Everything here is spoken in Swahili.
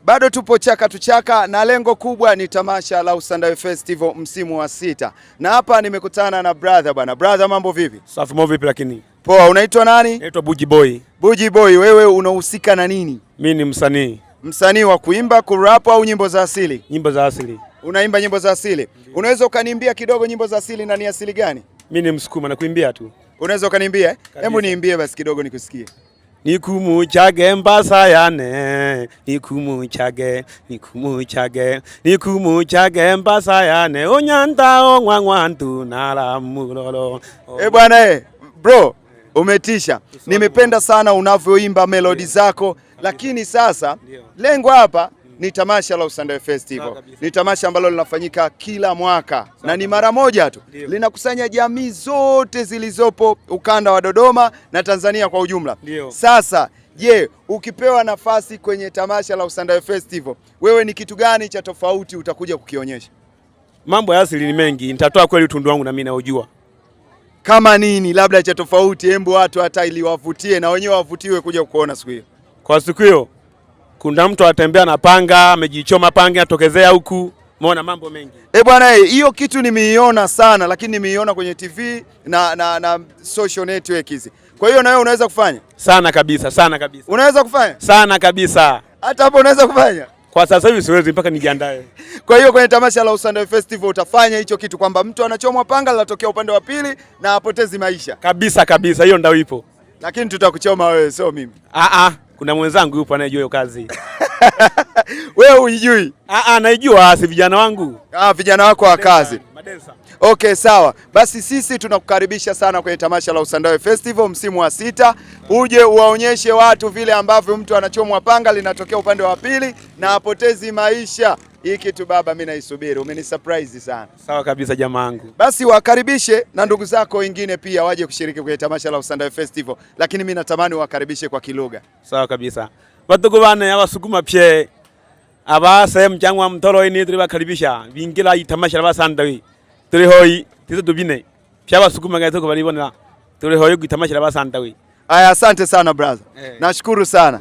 Bado tupo chaka tuchaka na lengo kubwa ni tamasha la Usandawe Festival msimu wa 6. Na hapa nimekutana na brother bwana. Brother, mambo vipi? Safi, mambo vipi lakini? Poa, unaitwa nani? Naitwa Buji Boy. Buji Boy, wewe unahusika na nini? Mimi ni msanii. Msanii wa kuimba, kurap au nyimbo za asili? Nyimbo za asili. Unaimba nyimbo za asili? Unaweza ukaniimbia kidogo nyimbo za asili na ni asili gani? Mimi ni Msukuma na kuimbia tu. Unaweza ukaniimbia? Hebu niimbie basi kidogo nikusikie. Nikumuchage mbasa yane, nikumuchage mbasa yane, onyanta ongwangwantu naramulolo. Bwana bro, umetisha. Nimependa sana unavyoimba melodi zako, lakini sasa lengo hapa ni tamasha la Usandawe Festival. Ni tamasha ambalo linafanyika kila mwaka na ni mara moja tu. Linakusanya jamii zote zilizopo ukanda wa Dodoma na Tanzania kwa ujumla. Sasa, je, ukipewa nafasi kwenye tamasha la Usandawe Festival, wewe ni kitu gani cha tofauti utakuja kukionyesha? Mambo ya asili ni mengi, nitatoa kweli utundu wangu na mimi naujua. Kama nini labda cha tofauti, hembu watu hata ili wavutie na wenyewe wavutiwe kuja kuona siku hiyo? Kwa siku hiyo kuna mtu atembea na panga, amejichoma panga atokezea huku. Umeona mambo mengi. Bwana, hiyo kitu nimeiona sana, lakini nimeiona kwenye TV na social network hizi. Kwa hiyo na wewe unaweza kufanya? Sana kabisa, sana kabisa. Unaweza kufanya? Sana kabisa. Hata hapo unaweza kufanya? Kwa sasa hivi siwezi mpaka nijiandae. Kwa hiyo kwenye tamasha la Usandawe Festival utafanya hicho kitu kwamba mtu anachomwa panga linatokea upande wa pili na apotezi maisha. Kabisa kabisa, hiyo ndio ipo. Lakini tutakuchoma wewe, sio mimi. Kuna mwenzangu yupo anayejua hiyo kazi. Wewe hujui? Naijua, si vijana wangu. Vijana wako wa kazi. Madensa. Okay, sawa. Basi sisi tunakukaribisha sana kwenye tamasha la Usandawe Festival msimu wa 6. Uje uwaonyeshe watu vile ambavyo mtu anachomwa panga linatokea upande wa pili na apotezi maisha. Hii kitu baba mimi naisubiri. Umenisurprise sana. Sawa kabisa jamaa wangu. Basi wakaribishe na ndugu zako wengine pia waje kushiriki kwenye tamasha la Usandawe Festival, lakini mimi natamani wakaribishe kwa kilugha. Sawa kabisa. Batuko bane abasukuma pye abasem cyangwa mtoro ini turi bakaribisha bingira itamasha la Usandawe. Turi hoyi tizo dubine. Pya abasukuma gaito ko baribonera. Turi hoyi gitamasha la Usandawe. Aya, asante sana brother. Nashukuru sana.